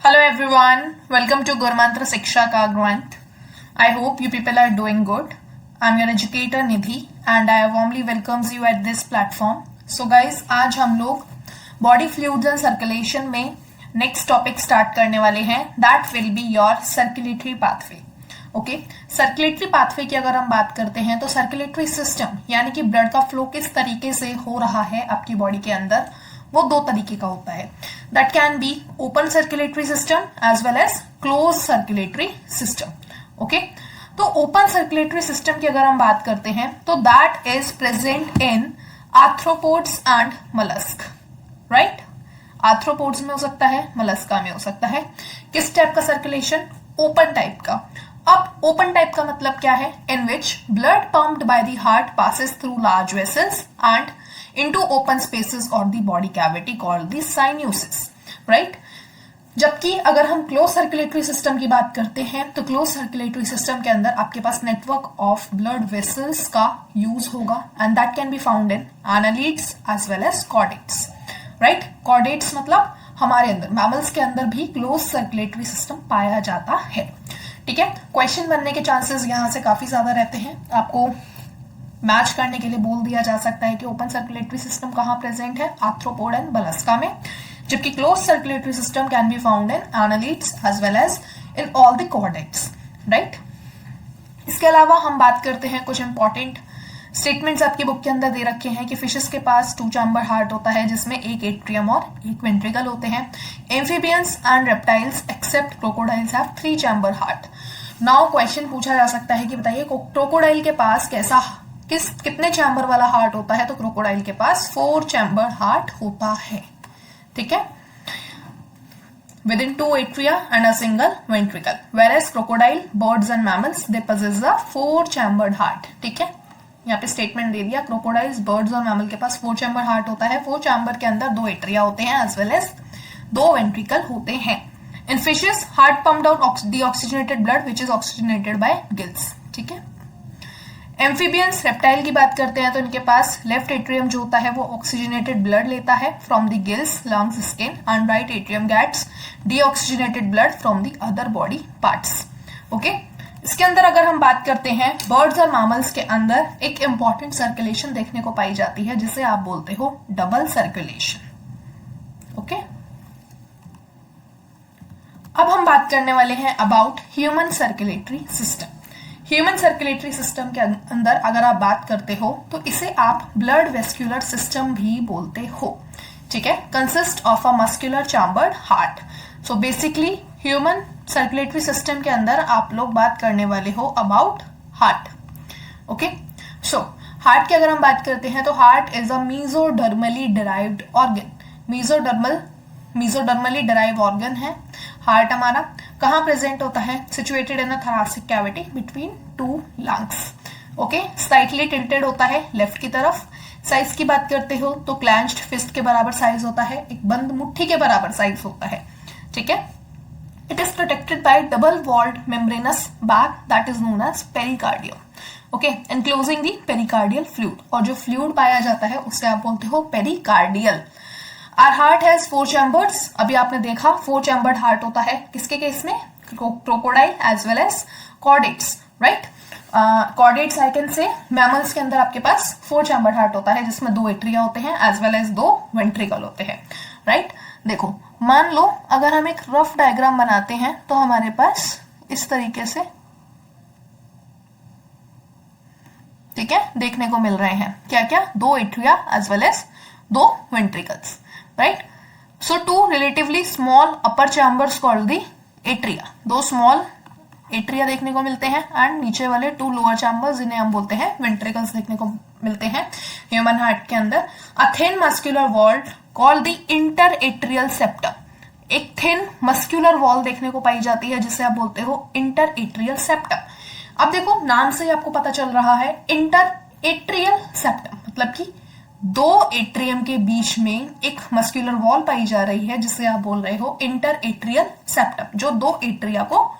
Hello everyone, welcome to Gurmantra Shiksha ka Grant. I hope you people are doing good. I'm your educator Nidhi and I warmly welcomes you at this platform. So guys, आज हम लोग body fluids and circulation में next topic start करने वाले हैं. That will be your circulatory pathway. Okay circulatory pathway की अगर हम बात करते हैं तो सर्कुलेटरी सिस्टम यानी कि ब्लड का फ्लो किस तरीके से हो रहा है आपकी बॉडी के अंदर वो दो तरीके का होता है. That can be open circulatory system as well as close circulatory system. Okay तो ओपन सर्कुलेटरी सिस्टम की अगर हम बात करते हैं तो that is present in arthropods and mollusc. Right, arthropods में हो सकता है, मलस्का में हो सकता है. किस टाइप का सर्कुलेशन? ओपन टाइप का. अब ओपन टाइप का मतलब क्या है? In which blood pumped by the heart passes through large vessels and into open spaces और the body cavity called the sinuses. Right, जबकि अगर हम क्लोज सर्कुलेटरी सिस्टम की बात करते हैं तो क्लोज सर्कुलेटरी सिस्टम के अंदर आपके पास नेटवर्क ऑफ ब्लड वेसल्स का यूज होगा and that can be found in annelids as well as chordates. Right, chordates मतलब हमारे अंदर मैमल्स के अंदर भी क्लोज सर्कुलेटरी सिस्टम पाया जाता है. ठीक है, क्वेश्चन बनने के चांसेस यहां से काफी ज्यादा रहते हैं. आपको मैच करने के लिए बोल दिया जा सकता है कि ओपन सर्कुलेटरी सिस्टम कहां प्रेजेंट है? आर्थ्रोपोड एंड मलस्का में, जबकि close circulatory system can be found in annelids as well as in all the chordates. Right, इसके अलावा हम बात करते हैं कुछ इंपॉर्टेंट स्टेटमेंट्स आपकी बुक के अंदर दे रखे हैं कि फिशेस के पास 2 चैम्बर हार्ट होता है जिसमें एक एट्रियम और एक वेंट्रिकल होते हैं. Amphibians and reptiles except crocodiles have 3 chamber heart. Now question पूछा जा सकता है कि बताइए क्रोकोडाइल के पास कितने चैम्बर वाला हार्ट होता है? तो क्रोकोडाइल के पास 4 चैम्बर हार्ट होता है. ठीक है, within 2 atria and a single ventricle, whereas crocodile, birds and mammals they possess a 4 chambered heart. ठीक है, यहाँ पे स्टेटमेंट दे दिया क्रोकोडाइल्स, बर्ड्स और मैमल के पास 4 चैम्बर हार्ट होता है. 4 चैम्बर के अंदर 2 एट्रिया होते हैं एज वेल एज 2 वेंट्रिकल होते हैं. In fishes heart pumped out deoxygenated blood which is oxygenated by gills. ठीक है, एम्फीबियंस रेप्टाइल की बात करते हैं तो इनके पास लेफ्ट एट्रियम जो होता है वो ऑक्सीजनेटेड ब्लड लेता है from the gills, lungs, skin and right atrium gets deoxygenated blood from the other body parts. Okay, इसके अंदर अगर हम बात करते हैं बर्ड्स और मैमल्स के अंदर एक इंपॉर्टेंट सर्कुलेशन देखने को पाई जाती है जिसे आप बोलते हो डबल सर्कुलेशन. ओके, अब हम बात करने वाले हैं about human circulatory system. Human circulatory system के अंदर अगर आप बात करते हो तो इसे आप ब्लड वेस्क्यूलर सिस्टम भी बोलते हो. ठीक है, consist of a muscular chambered heart. So basically human circulatory system के अंदर आप लोग बात करने वाले हो about heart. Okay, so heart की अगर हम बात करते हैं तो heart is a mesodermally derived organ. Mesodermally derive organ है हार्ट हमारा. कहां प्रेजेंट होता है? Situated in a thoracic cavity between 2 lungs. Okay, slightly tilted होता है लेफ्ट की तरफ. साइज की बात करते हो तो क्लैंच्ड फिस्ट के बराबर साइज होता है, एक बंद मुट्ठी के बराबर साइज होता है. ठीक है, it is protected by double walled membranous bag that is known as pericardium. Okay, enclosing the pericardial fluid. और जो फ्लूइड पाया जाता है उससे आप बोलते हो pericardial. Our heart has 4 chambers. अभी आपने देखा 4 chambered heart होता है किसके केस में? Crocodile as well as chordates. Right, chordates I can say mammals के अंदर आपके पास 4 चैम्बर हार्ट होता है जिसमें 2 एट्रिया होते हैं एज वेल एज 2 वेंट्रिकल होते हैं. राइट, देखो मान लो अगर हम एक रफ डायग्राम बनाते हैं तो हमारे पास इस तरीके से, ठीक है, देखने को मिल रहे हैं क्या क्या? 2 atria as well as 2 ventricles. Right, so 2 relatively small upper chambers called the atria. 2 small atria देखने को मिलते हैं एंड नीचे वाले 2 लोअर चैम्बर्स जिन्हें हम बोलते हैं वेंट्रिकल्स देखने को मिलते हैं ह्यूमन हार्ट के अंदर. A thin muscular wall called the inter atrial septum. एक थिन मस्कुलर वॉल देखने को पाई जाती है जिसे आप बोलते हो इंटर एट्रियल सेप्टम. अब देखो नाम से ही आपको पता चल रहा है इंटर एट्रियल सेप्टम मतलब कि 2 एट्रियम के बीच में एक मस्कुलर वॉल पाई जा रही है जिसे आप बोल रहे हो इंटर एट्रियल सेप्टम, जो 2 एट्रिया को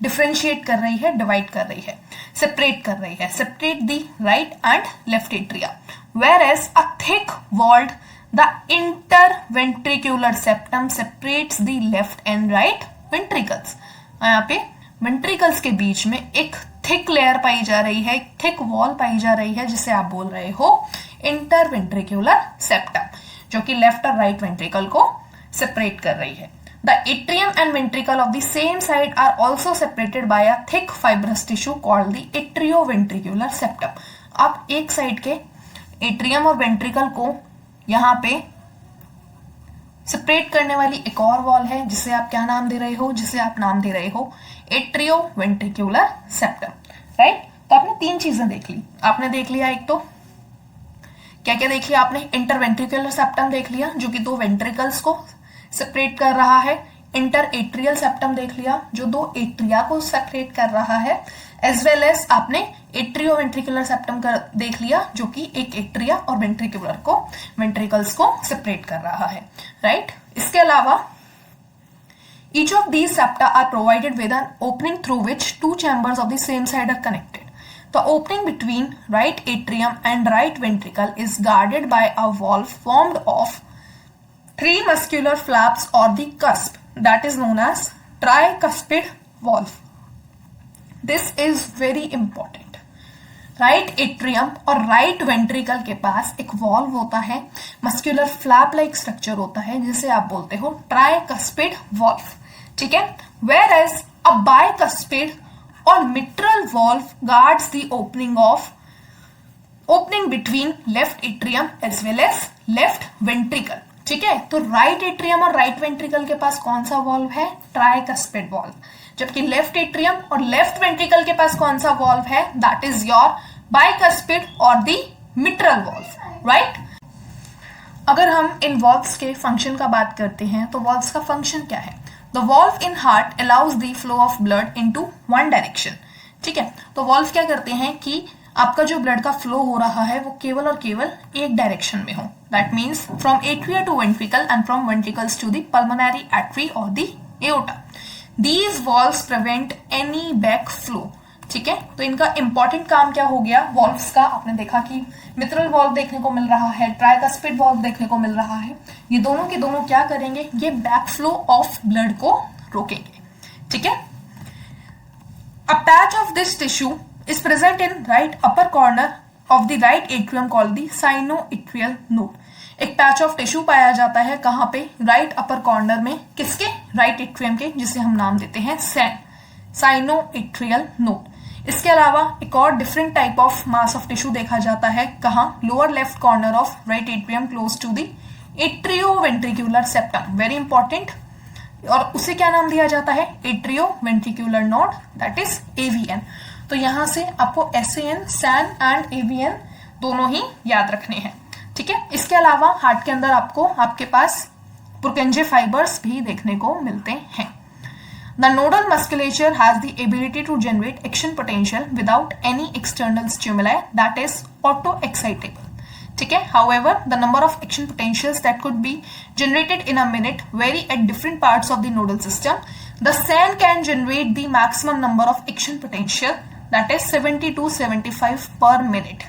डिफ्रेंशिएट कर रही है, डिवाइड कर रही है, सेपरेट कर रही है, separate the right and left atria. Whereas a thick walled the interventricular septum separates the left and right ventricles. यहाँ पे वेंट्रिकल्स के बीच में एक थिक लेयर पाई जा रही है, थिक वॉल पाई जा रही है, जिसे आप बोल रहे हो इंटरवेंट्रिकुलर सेप्टम, जो कि लेफ्ट और राइट वेंट्रिकल को सेपरेट कर रही है। The atrium and ventricle of the same side are also separated by a thick fibrous tissue called the atrioventricular septum। अब एक साइड के एट्रियम और वेंट्रिकल को यहाँ पे सेपरेट करने वाली एक और वॉल है, जिसे आप क्या नाम दे रहे हो, जिसे आप नाम दे रहे हो एट्रियोवेंट्रिकुलर सेप्टम, राइट। तो आपने तीन चीजें देख ली। आपने देख लिया, एक तो क्या क्या देख लिया आपने, इंटरवेंट्रिकुलर सेप्टम देख लिया जो कि दो वेंट्रिकल्स को सेपरेट कर रहा है। इंटर एट्रियल सेप्टम देख लिया जो दो एट्रिया को सेपरेट कर रहा है। एज वेल एज आपने एट्रियोवेंट्रिकुलर सेप्टम देख लिया जो कि एक एट्रिया और वेंट्रिकल्स को सेपरेट कर रहा है, राइट। इसके अलावा each of these septa are provided with an opening through which two chambers of the same side are connected. The opening between right atrium and right ventricle is guarded by a valve formed of three muscular flaps or the cusp, that is known as tricuspid valve. This is very important. Right atrium और right ventricle के पास एक valve होता है, muscular flap like structure होता है, जिसे आप बोलते हो ट्राइकस्पिड वॉल्व, ठीक है। वेयर एज अ बाइकस्पिड और mitral valve guards the opening between left atrium as well as left ventricle, ठीक है। तो राइट एट्रियम और राइट वेंट्रिकल के पास कौन सा वॉल्व है, ट्राइकस्पिड वॉल्व, जबकि लेफ्ट एट्रियम और लेफ्ट वेंट्रिकल के पास कौन सा वॉल्व है, दैट इज योर बाइकस्पिड और दी मिट्रल वॉल्व, राइट। अगर हम इन वॉल्व्स के फंक्शन का बात करते हैं तो वॉल्व्स का फंक्शन क्या है। The valve in heart allows the flow of blood into one direction, ठीक है। तो वॉल्व क्या करते हैं कि आपका जो ब्लड का फ्लो हो रहा है वो केवल और केवल एक डायरेक्शन में हो, that means from atria to ventricle and from ventricles to the pulmonary artery और the aorta. These valves prevent any back flow, ठीक है। तो इनका इंपॉर्टेंट काम क्या हो गया वॉल्व्स का, आपने देखा कि मिट्रल वॉल्व देखने को मिल रहा है, ट्राइकस्पिड वॉल्व देखने को मिल रहा है। ये दोनों के दोनों क्या करेंगे, ये बैक फ्लो ऑफ ब्लड को रोकेंगे, ठीक है। A patch of this tissue is present in right upper corner of the right atrium called the sinoatrial node। एक पैच ऑफ टिश्यू पाया जाता है कहां पे, राइट अपर कॉर्नर में, किसके, राइट एट्रियम के, जिसे हम नाम देते हैं साइनोएट्रियल नोड। इसके अलावा एक और different type of mass of tissue देखा जाता है कहां, lower left corner of right atrium close to the atrioventricular septum, very important. और उसे क्या नाम दिया जाता है, atrioventricular node, that is AVN. तो यहां से आपको एसएन, सैन एंड एवीएन दोनों ही याद रखने हैं, ठीक है। इसके अलावा हार्ट के अंदर आपके पास पुरकेंजे फाइबर्स भी देखने को मिलते हैं। The nodal musculature has the ability to generate action potential without any external stimuli, that is auto excitable, ठीक है। However the number of action potentials that could be generated in a minute vary at different parts of the nodal system. The SAN can generate the maximum number of action potential, that is 70 to 75 पर minute,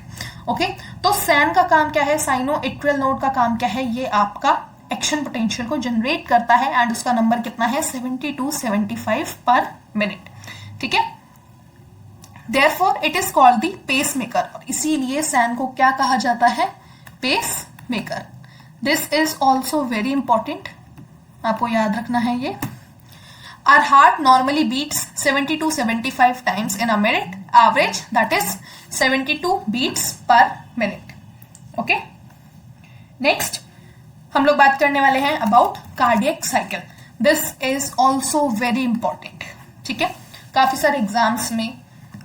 okay. तो SAN का काम क्या है, sinoatrial node का काम क्या है, ये आपका एक्शन पोटेंशियल को जनरेट करता है एंड उसका नंबर कितना है, 70 to 75 पर मिनट, ठीक है। Therefore it is called the pace maker, और इसीलिए SAN को क्या कहा जाता है, pace maker. This is also very important, आपको याद रखना है ये। Our heart normally beats 70 to 75 times in a minute, average that is 72 beats per minute, okay। Next हम लोग बात करने वाले हैं about cardiac cycle। This is also very important, ठीक है। काफी सारे एग्जाम्स में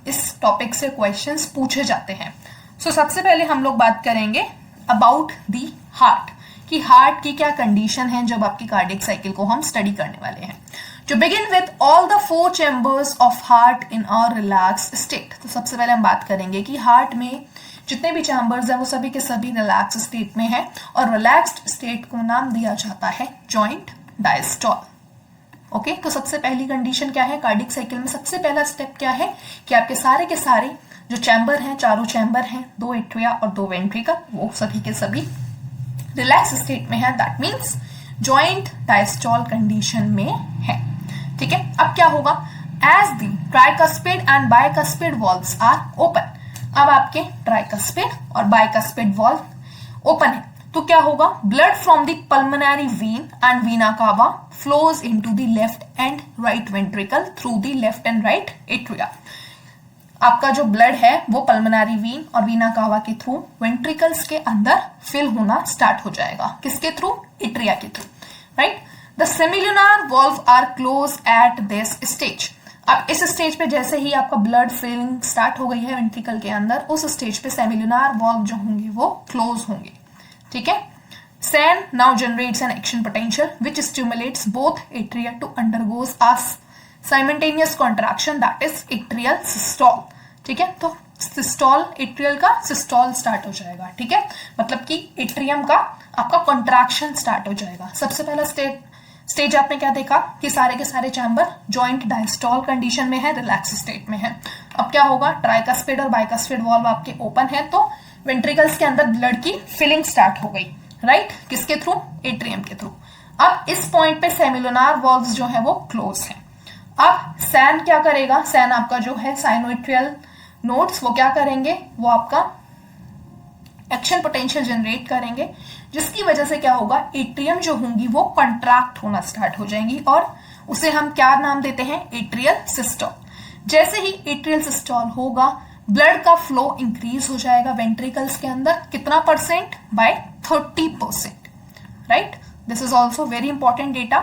इस टॉपिक से क्वेश्चंस पूछे जाते हैं। सो सबसे पहले हम लोग बात करेंगे about the heart, कि हार्ट की क्या कंडीशन है जब आपकी कार्डियक साइकिल को हम स्टडी करने वाले हैं। To begin with all the four chambers of heart in a relaxed state। तो सबसे पहले हम बात करेंगे कि हार्ट में जितने भी चैम्बर्स हैं वो सभी के सभी रिलैक्स स्टेट में है, और रिलैक्स्ड स्टेट को नाम दिया जाता है जॉइंट डायस्टॉल, ओके। तो सबसे पहली कंडीशन क्या है कार्डियक साइकिल में, सबसे पहला स्टेप क्या है कि आपके सारे के सारे जो चैम्बर हैं, चारों चैम्बर हैं, दो एट्रिया और दो वेंट्रिकल, वो सभी के सभी रिलैक्स स्टेट में है, that means joint diastole condition में है। ठीक है, अब क्या होगा, as the tricuspid and bicuspid valves are open, अब आपके ट्राइकस्पिड और बाइकस्पिड वॉल्व ओपन है, तो क्या होगा, blood from the pulmonary vein and vena cava flows into the left and right ventricle through the left and right atria. आपका जो blood है वो पल्मोनरी वेन और वीना कावा के थ्रू वेंट्रिकल्स के अंदर फिल होना स्टार्ट हो जाएगा, किसके थ्रू, एट्रिया के थ्रू, right. The semilunar valve are close at this stage, अब इस स्टेज पे जैसे ही आपका ब्लड फिलिंग स्टार्ट हो गई है वेंट्रिकल के अंदर, उस स्टेज पे सेमिलुनार वॉल्व जो होंगे वो क्लोज होंगे। ठीक है, SAN now generates an action potential which stimulates both atria to undergoes a simultaneous contraction, that is atrial systole। ठीक है, तो सिस्टोल, एट्रियल का सिस्टोल स्टार्ट हो जाएगा। ठीक है, मतलब कि एट्रियम का आपका कॉन्ट्रैक्शन स्टार्ट हो जाएगा। सबसे पहला स्टेज आपने क्या देखा कि सारे के सारे चैम्बर जॉइंट डायस्टोल कंडीशन में है, रिलैक्स स्टेट में है। अब क्या होगा, ट्राइकस्पिड और बाइकस्पिड वॉल्व आपके ओपन है, तो वेंट्रिकल्स के अंदर ब्लड की फिलिंग स्टार्ट हो गई, राइट, किसके थ्रू, एट्रियम के थ्रू। अब इस पॉइंट पे सेमिलुनार वॉल्व्स जो है वो क्लोज है। अब सैन क्या करेगा, सैन आपका जो है साइनोएट्रियल नोड्स वो क्या करेंगे, वो आपका एक्शन पोटेंशियल जनरेट करेंगे, जिसकी वजह से क्या होगा, एट्रियम जो होंगी वो कंट्रैक्ट होना स्टार्ट हो जाएंगी और उसे हम क्या नाम देते हैं, एट्रियल सिस्टोल। जैसे ही एट्रियल सिस्टोल होगा, ब्लड का फ्लो इंक्रीज हो जाएगा वेंट्रिकल्स के अंदर, कितना percent, by 30%, right. This is also very important data.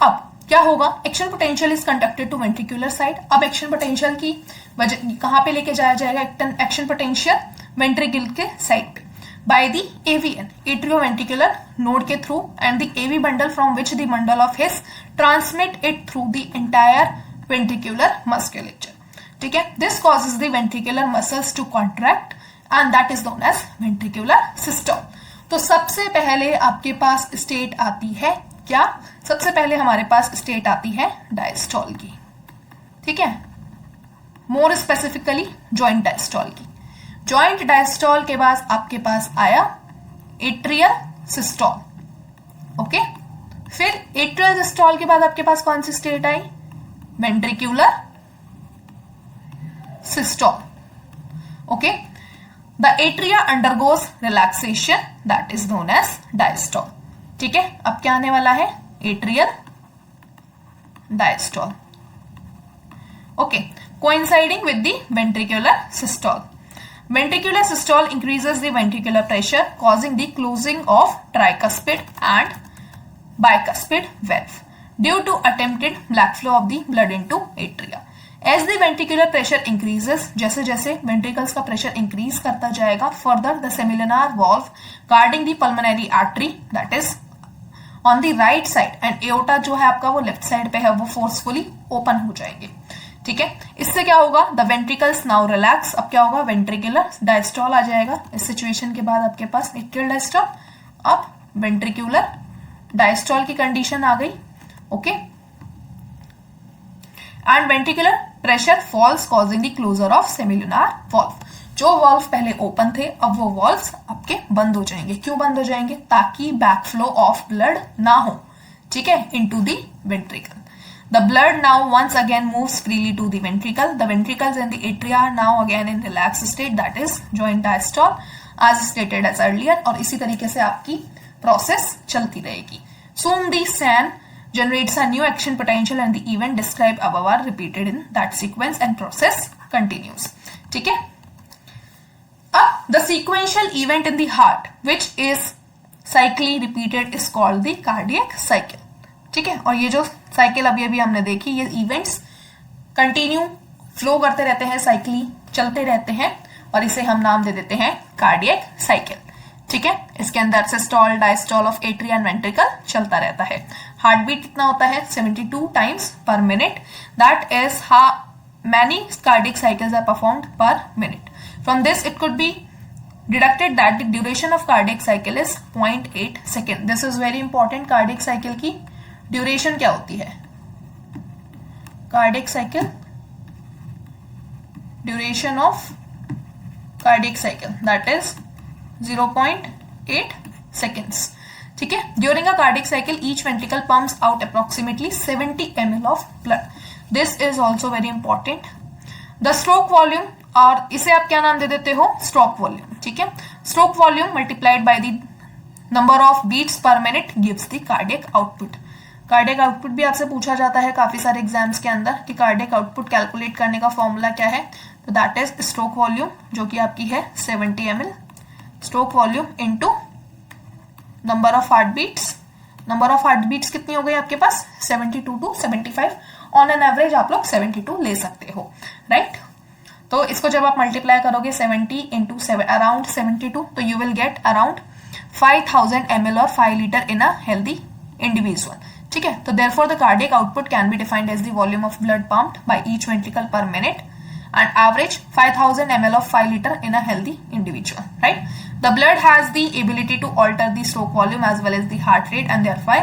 अब क्या होगा, action potential is conducted to ventricular side. अब एक्शन पोटेंशियल की वजह कहां पे लेके जाया जाएगा, एक्शन पोटेंशियल वेंट्रिकल के साइड पे, by the AVN, atrioventricular node के थ्रू, and the AV bundle from which the bundle of his transmit it through the entire ventricular musculature. ठीक है, this causes the ventricular muscles to contract and that is known as ventricular systole. तो सबसे पहले आपके पास state आती है क्या, सबसे पहले हमारे पास स्टेट आती है डायस्टोल की। ठीक है, मोर स्पेसिफिकली जॉइंट डायस्टोल की। जॉइंट डायस्टोल के बाद आपके पास आया एट्रियल सिस्टोल। ओके, फिर एट्रियल सिस्टोल के बाद आपके पास कौन सी स्टेट आई, ventricular systole. Okay, the atria undergoes relaxation, that is known as diastole. ठीक है, अब क्या आने वाला है, atrial diastole. Okay, coinciding with the ventricular systole. Ventricular systole increases the ventricular pressure, causing the closing of tricuspid and bicuspid valve due to attempted black flow of the blood into atria. As the ventricular pressure increases, जैसे जैसे ventricles का pressure increase करता जाएगा, further the semilunar valve guarding the pulmonary artery, that is on the right side, and aorta जो है आपका वो left side पे है, वो forcefully open हो जाएंगे। ठीक है, इससे क्या होगा, द वेंट्रिकल्स नाउ रिलैक्स। अब क्या होगा, वेंट्रिकुलर डायस्टोल आ जाएगा। इस सिचुएशन के बाद आपके पास एट्रियल डायस्टोल, अब वेंट्रिकुलर डायस्टोल की कंडीशन आ गई। Okay, and ventricular pressure falls causing the closure of semilunar valve. जो वॉल्व पहले ओपन थे, अब वो वॉल्व्स आपके बंद हो जाएंगे। क्यों बंद हो जाएंगे, ताकि बैक फ्लो ऑफ ब्लड ना हो, ठीक है, into the ventricle. The blood now once again moves freely to the ventricle. The ventricles and the atria are now again in relaxed state, that is joint diastole, as stated as earlier. और इसी तरीके से आपकी process चलती रहेगी। Soon the SAN generates a new action potential and the event described above are repeated in that sequence and process continues. ठीक है, अब the sequential event in the heart which is cyclically repeated is called the cardiac cycle। ठीक है, और ये जो cycle अभी अभी हमने देखी, ये इवेंट्स कंटिन्यू फ्लो करते रहते हैं, साइकिली चलते रहते हैं, और इसे हम नाम दे देते हैं कार्डियक साइकिल। ठीक है, इसके अंदर systole diastole of atria and ventricle चलता रहता है। हार्ट बीट कितना होता है, 72 times per minute, that is how many cardiac cycles are performed per minute. From this it could be deducted that the duration of cardiac cycle is 0.8 second. This is very important, cardiac cycle की duration क्या होती है, cardiac cycle, duration of cardiac cycle that is 0.8 seconds. ठीक है, during a cardiac cycle each ventricle pumps out approximately 70 ml of blood. This is also very important. The stroke volume, और इसे आप क्या नाम दे देते हो, स्ट्रोक वॉल्यूम. ठीक है, stroke volume multiplied by the number of beats per minute gives the cardiac output. Cardiac output भी आपसे पूछा जाता है काफी सारे एग्जाम्स के अंदर कि कार्डियक आउटपुट कैलकुलेट करने का फॉर्मूला क्या है. तो दैट इज स्ट्रोक वॉल्यूम, जो कि आपकी है 70 ml. Stroke volume into number of heart beats. Number of heart beats कितनी हो गई आपके पास, 72 टू 75. ऑन एन एवरेज आप लोग 72 ले सकते हो, राइट. तो इसको जब आप मल्टीप्लाई करोगे 70 इंटू अराउंड 72, तो you will get around 5000 ml और 5 litre in a healthy individual. ठीक है, तो therefore the cardiac output can be defined as the volume of blood pumped by each ventricle per minute and average 5000 ml of 5 liter in a healthy individual, right. The blood has the ability to alter the stroke volume as well as the heart rate and therefore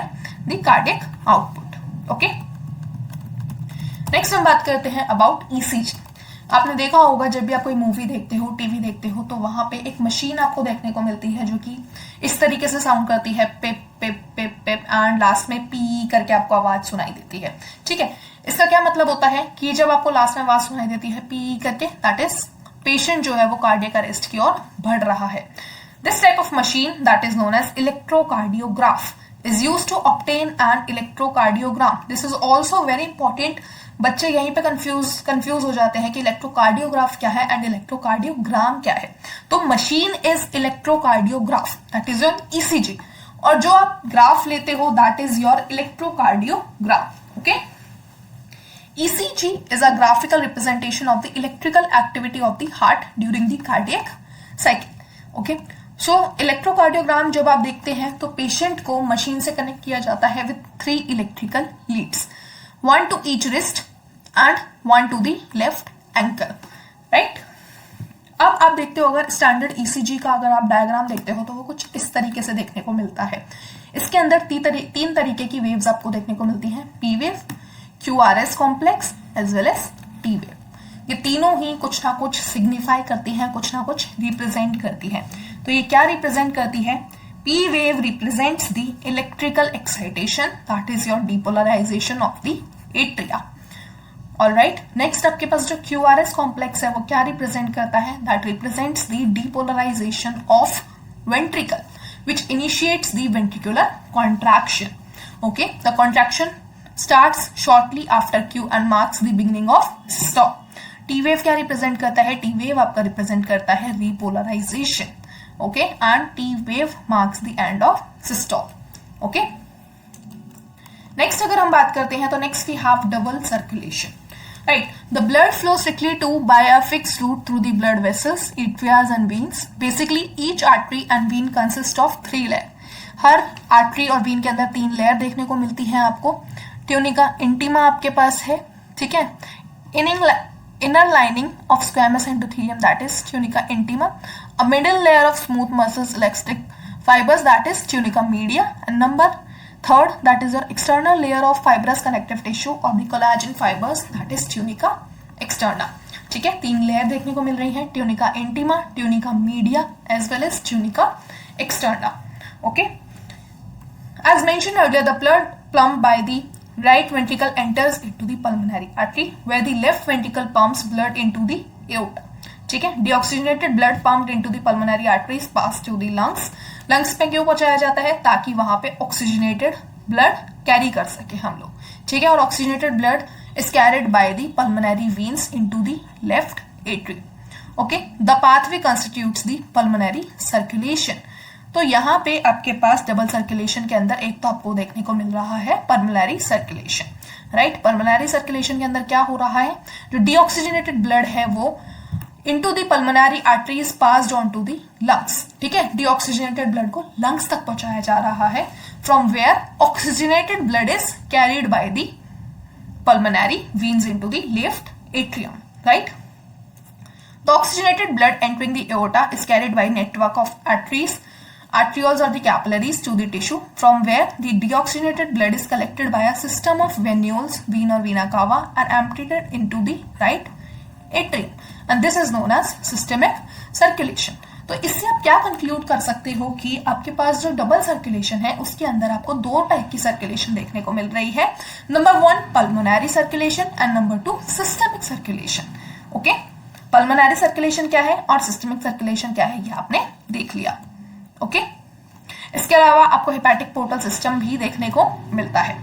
the cardiac output. Okay, next हम बात करते हैं about ECG. आपने देखा होगा जब भी आप कोई मूवी देखते हो, टीवी देखते हो, तो वहां पे एक मशीन आपको देखने को मिलती है जो कि इस तरीके से साउंड करती है, पिप पिप पिप पिप, एंड लास्ट में पी करके आपको आवाज सुनाई देती है. ठीक है, इसका क्या मतलब होता है कि जब आपको लास्ट में आवाज सुनाई देती है पी करके, दैट इज पेशेंट जो है वो कार्डियक अरेस्ट की ओर बढ़ रहा है. This type of machine that is known as electrocardiograph is used to obtain an electrocardiogram. This is also very important. बच्चे यहीं पे कंफ्यूज हो जाते हैं कि इलेक्ट्रोकार्डियोग्राफ क्या है एंड इलेक्ट्रोकार्डियोग्राम क्या है. तो machine is electrocardiograph, that is your ECG, और जो आप ग्राफ लेते हो that is your electrocardiogram. Okay, ECG is a graphical representation of the electrical activity of the heart during the cardiac cycle. Okay, so electrocardiogram जब आप देखते हैं तो पेशेंट को मशीन से कनेक्ट किया जाता है with 3 electrical leads, 1 to each wrist and 1 to the left ankle, right? अब आप देखते हो अगर स्टैंडर्ड ECG का अगर आप डायग्राम देखते हो तो वो कुछ इस तरीके से देखने को मिलता है. इसके अंदर 3 तरीके की वेव्स आपको देखने को मिलती हैं, P wave, QRS complex as well as T wave. ये तीनों ही कुछ ना कुछ सिग्निफाई करती हैं, कुछ ना कुछ रिप्रेजेंट करती हैं. तो ये क्या रिप्रेजेंट करती है, P wave represents the electrical excitation, that is your depolarization of the atria. Alright, next आपके पास जो QRS complex है वो क्या रिप्रेजेंट करता है, that represents the depolarization of ventricle, which initiates the ventricular contraction. Okay, the contraction starts shortly after Q and marks the beginning of systole. T wave क्या represent करता है, T wave आपका represent करता है repolarization. Okay, and T wave marks the end of systole. Okay, next अगर हम बात करते हैं तो next we have double circulation. Right, the blood flows strictly to by a fixed route through the blood vessels, arteries and veins. Basically each artery and vein consist of 3 layer. Her artery और when के अंदर 3 layer देखने को मिलती है आपको. Tunica intima आपके पास है, ठीक है. Inner lining of squamous endothelium, that is tunica intima. A middle layer of smooth muscles elastic fibers, that is tunica media. And number 3, that is your external layer of fibrous connective tissue or the collagen fibers, that is tunica externa. ठीक है, 3 layer देखने को मिल रही है, tunica intima, tunica media as well as tunica externa. Okay, as mentioned earlier, the blood pumped by the right ventricle enters into the pulmonary artery where the left ventricle pumps blood into the aorta. ठीक है, deoxygenated blood pumped into the pulmonary arteries pass to the lungs. lungs पे क्यों पहुंचाया जाता है, ताकि वहां पे oxygenated blood कैरी कर सके हम लोग. ठीक है, और oxygenated blood is carried by the pulmonary veins into the left atrium. Okay, the pathway constitutes the pulmonary circulation. तो यहाँ पे आपके पास डबल सर्कुलेशन के अंदर एक तो आपको देखने को मिल रहा है pulmonary circulation, right. Pulmonary circulation के अंदर क्या हो रहा है, जो डीऑक्सीजनेटेड ब्लड है वो into the pulmonary arteries passed on to the lungs. ठीक है, डीऑक्सीजनेटेड ब्लड को लंग्स तक पहुंचाया जा रहा है, from where oxygenated blood is carried by the pulmonary veins into the left atrium, right. The oxygenated blood entering the aorta is carried by a network of arteries, arterioles or the capillaries to the tissue, from where the deoxygenated blood is collected by a system of venules, vena or vena cava, and emptied into the right atrium, and this is known as systemic circulation. तो इससे आप क्या conclude कर सकते हो कि आपके पास जो डबल सर्कुलेशन है उसके अंदर आपको दो टाइप की सर्कुलेशन देखने को मिल रही है। Number 1 pulmonary circulation and number 2 systemic circulation. Okay, pulmonary circulation क्या है और सिस्टमिक सर्कुलेशन क्या है ये आपने देख लिया। ओके, इसके अलावा आपको हेपेटिक पोर्टल सिस्टम भी देखने को मिलता है,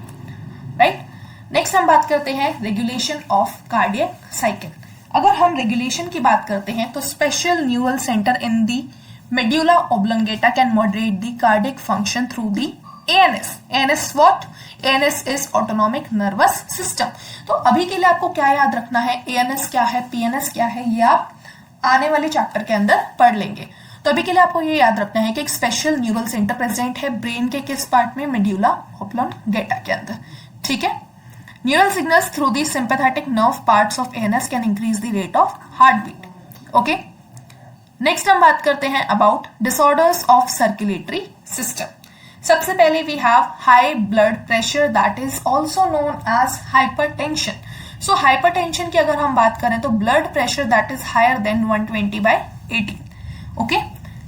राइट। नेक्स्ट हम बात करते हैं रेगुलेशन ऑफ कार्डियक साइकिल। अगर हम रेगुलेशन की बात करते हैं तो special neural centre in the medulla oblongata can moderate the cardiac function through the ANS। ANS what? ANS is autonomic nervous system. तो अभी के लिए आपको क्या याद रखना है, ANS क्या है, PNS क्या है, ये आप आने वाले चैप्टर के अंदर पढ़ लेंगे। तो अभी के लिए आपको ये याद रखना है कि एक स्पेशल न्यूरल सेंटर प्रेजेंट है ब्रेन के किस पार्ट में, मेड्यूला ओब्लोंगेटा के अंदर, ठीक है। Neural signals through the sympathetic nerve parts of ANS can increase the rate of heartbeat. Okay. Next हम बात करते हैं about disorders of circulatory system. सबसे पहले we have high blood pressure that is also known as hypertension. So hypertension की अगर हम बात करें तो blood pressure that is higher than 120/18. Okay.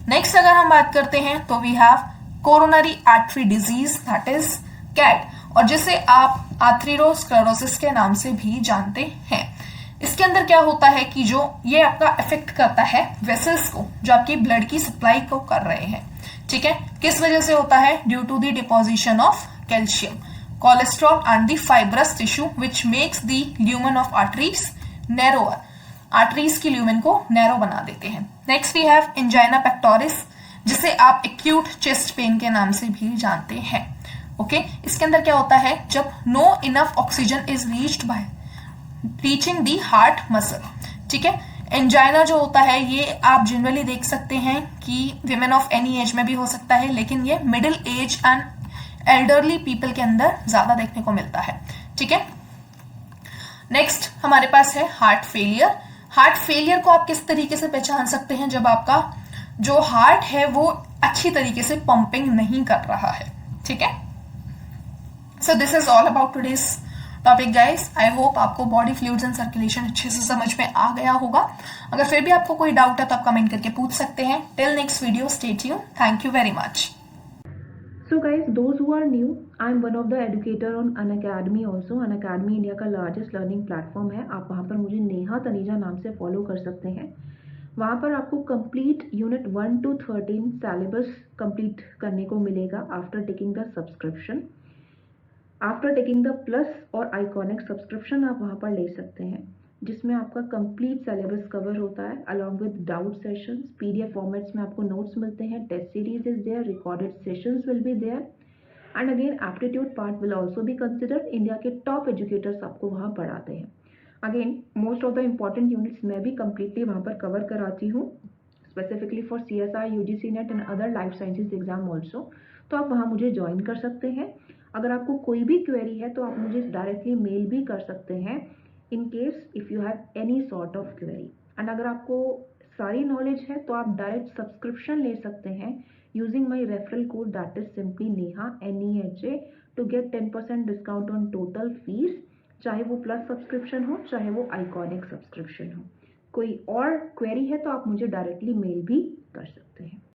Next अगर हम बात करते हैं तो we have coronary artery disease that is CAD और जिसे आप आर्थेरोस्क्लेरोसिस के नाम से भी जानते हैं। इसके अंदर क्या होता है कि जो ये आपका इफेक्ट करता है वेसल्स को जो आपकी ब्लड की सप्लाई को कर रहे हैं, ठीक है। किस वजह से होता है? Due to the deposition of calcium, cholesterol and the fibrous tissue which makes the lumen of arteries narrower. Arteries की ल्यूमेन को नैरो बना देते हैं। Next we have angina pectoris जिसे आप एक्यूट चेस्ट पेन के नाम से भी जानते हैं। ओके, इसके अंदर क्या होता है, जब no enough oxygen is reached by reaching the heart muscle, ठीक है। एंजाइना जो होता है ये आप जनरली देख सकते हैं कि विमेन ऑफ एनी एज में भी हो सकता है, लेकिन ये middle age and elderly people के अंदर ज्यादा देखने को मिलता है, ठीक है। नेक्स्ट हमारे पास है हार्ट फेलियर। हार्ट फेलियर को आप किस तरीके से पहचान सकते हैं? जब आपका जो हार्ट है वो अच्छी तरीके से पंपिंग नहीं कर रहा है, ठीक है। So this is all about today's topic guys. I hope आपको बॉडी फ्लूइड्स एंड सर्कुलेशन अच्छे से समझ में आ गया होगा। अगर फिर भी आपको कोई डाउट है तो आप कमेंट करके पूछ सकते हैं। Till next video, stay tuned. Thank you very much. So guys, those who are new, I am one of the educator on Unacademy also. Unacademy India का लार्जेस्ट लर्निंग प्लेटफॉर्म है। आप वहाँ पर मुझे नेहा तनीजा नाम से फॉलो कर सकते हैं। वहाँ पर आपको complete unit 1 to 13 syllabus complete करने को मिलेगा after taking the subscription. After taking the plus और आइकॉनिक सब्सक्रिप्शन आप वहाँ पर ले सकते हैं, जिसमें आपका कंप्लीट सिलेबस कवर होता है along with doubt sessions. PDF formats में आपको नोट्स मिलते हैं, test series is there, recorded sessions will be there and again aptitude part will also be considered. India के टॉप एजुकेटर्स आपको वहाँ पढ़ाते हैं। Again most of the important units मैं भी कम्प्लीटली वहाँ पर कवर कराती हूँ, specifically for CSI, UGC net and other life sciences exam also. तो आप वहाँ मुझे ज्वाइन कर सकते हैं। अगर आपको कोई भी क्वेरी है तो आप मुझे डायरेक्टली मेल भी कर सकते हैं in case if you have any sort of query. And अगर आपको सारी नॉलेज है तो आप डायरेक्ट सब्सक्रिप्शन ले सकते हैं using my referral code that is simply Neha NEHA to get 10% discount on total fees, चाहे वो प्लस सब्सक्रिप्शन हो चाहे वो आइकॉनिक सब्सक्रिप्शन हो। कोई और क्वेरी है तो आप मुझे डायरेक्टली मेल भी कर सकते हैं।